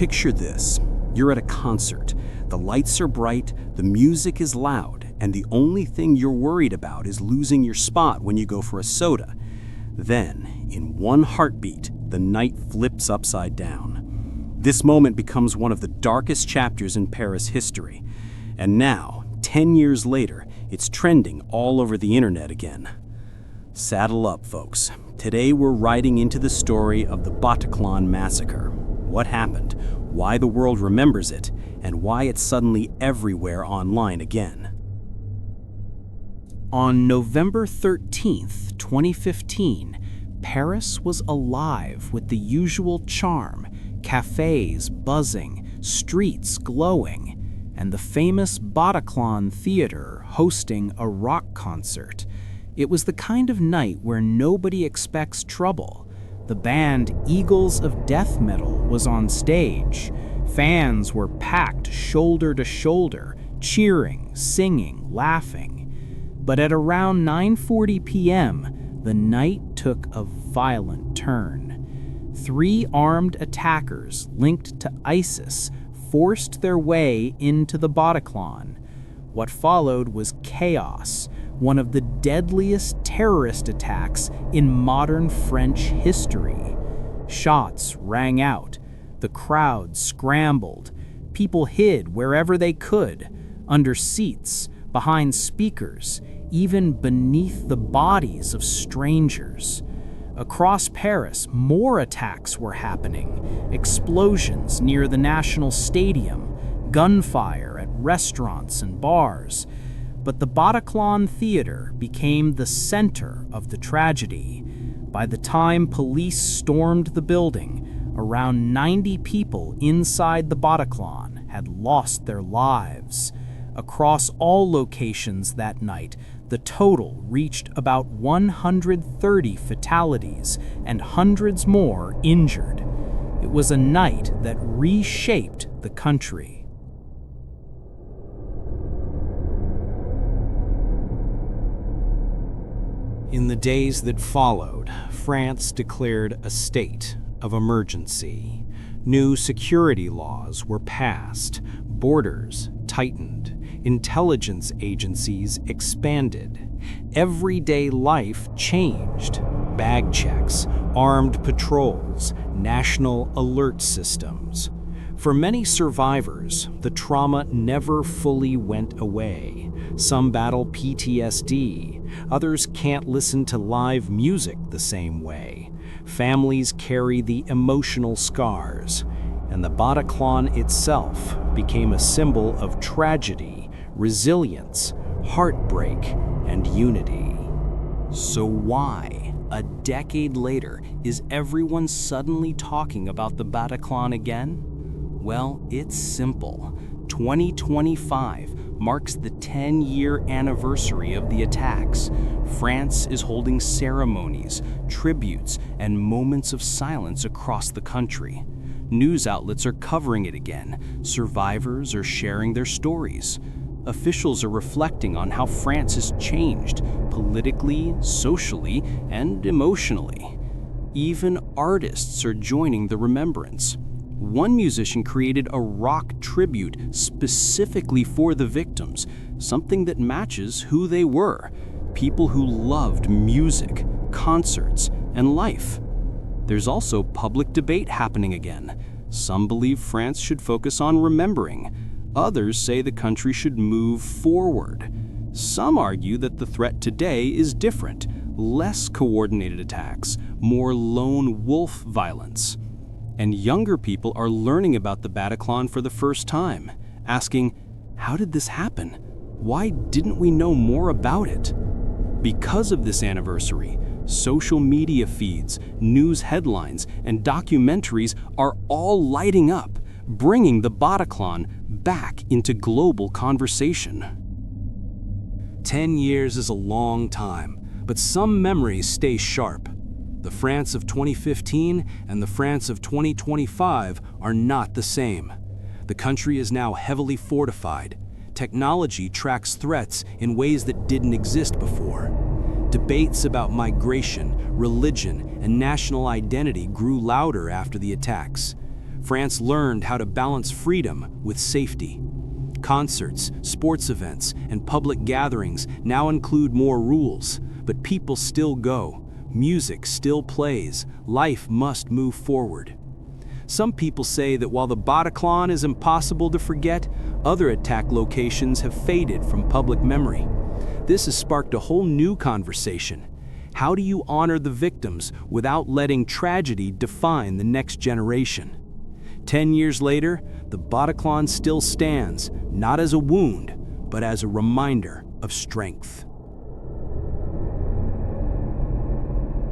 Picture this. You're at a concert. The lights are bright, the music is loud, and the only thing you're worried about is losing your spot when you go for a soda. Then, in one heartbeat, the night flips upside down. This moment becomes one of the darkest chapters in Paris history. And now, 10 years later, it's trending all over the internet again. Saddle up, folks. Today we're riding into the story of the Bataclan Massacre. What happened, why the world remembers it, and why it's suddenly everywhere online again. On November 13th, 2015, Paris was alive with the usual charm, cafes buzzing, streets glowing, and the famous Bataclan Theater hosting a rock concert. It was the kind of night where nobody expects trouble. The band Eagles of Death Metal was on stage. Fans were packed shoulder to shoulder, cheering, singing, laughing. But at around 9:40 p.m., the night took a violent turn. 3 armed attackers linked to ISIS forced their way into the Bataclan. What followed was chaos, one of the deadliest terrorist attacks in modern French history. Shots rang out. The crowd scrambled. People hid wherever they could, under seats, behind speakers, even beneath the bodies of strangers. Across Paris, more attacks were happening. Explosions near the National Stadium, gunfire at restaurants and bars. But the Bataclan Theater became the center of the tragedy. By the time police stormed the building, around 90 people inside the Bataclan had lost their lives. Across all locations that night, the total reached about 130 fatalities and hundreds more injured. It was a night that reshaped the country. In the days that followed, France declared a state of emergency. New security laws were passed, borders tightened, intelligence agencies expanded. Everyday life changed. Bag checks, armed patrols, national alert systems. For many survivors, the trauma never fully went away. Some battle PTSD, others can't listen to live music the same way. Families carry the emotional scars, and the Bataclan itself became a symbol of tragedy, resilience, heartbreak, and unity. So why, a decade later, is everyone suddenly talking about the Bataclan again? Well, it's simple. 2025 marks the 10-year anniversary of the attacks. France is holding ceremonies, tributes, and moments of silence across the country. News outlets are covering it again. Survivors are sharing their stories. Officials are reflecting on how France has changed, politically, socially, and emotionally. Even artists are joining the remembrance. One musician created a rock tribute specifically for the victims, something that matches who they were, people who loved music, concerts, and life. There's also public debate happening again. Some believe France should focus on remembering. Others say the country should move forward. Some argue that the threat today is different, less coordinated attacks, more lone wolf violence. And younger people are learning about the Bataclan for the first time, asking, how did this happen? Why didn't we know more about it? Because of this anniversary, social media feeds, news headlines, and documentaries are all lighting up, bringing the Bataclan back into global conversation. 10 years is a long time, but some memories stay sharp. The France of 2015 and the France of 2025 are not the same. The country is now heavily fortified. Technology tracks threats in ways that didn't exist before. Debates about migration, religion, and national identity grew louder after the attacks. France learned how to balance freedom with safety. Concerts, sports events, and public gatherings now include more rules, but people still go. Music still plays. Life must move forward. Some people say that while the Bataclan is impossible to forget, other attack locations have faded from public memory. This has sparked a whole new conversation. How do you honor the victims without letting tragedy define the next generation? 10 years later, the Bataclan still stands, not as a wound, but as a reminder of strength.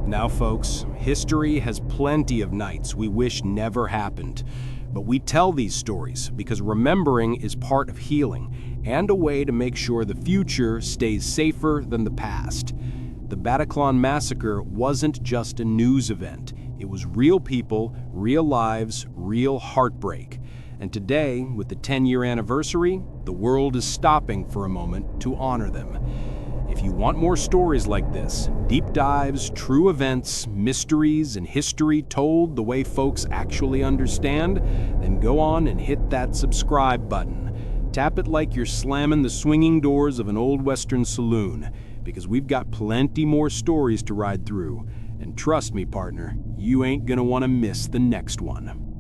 Now, folks, history has plenty of nights we wish never happened. But we tell these stories because remembering is part of healing and a way to make sure the future stays safer than the past. The Bataclan Massacre wasn't just a news event. It was real people, real lives, real heartbreak. And today, with the 10-year anniversary, the world is stopping for a moment to honor them. If you want more stories like this, deep dives, true events, mysteries, and history told the way folks actually understand, then go on and hit that subscribe button. Tap it like you're slamming the swinging doors of an old Western saloon, because we've got plenty more stories to ride through. And trust me, partner, you ain't gonna want to miss the next one.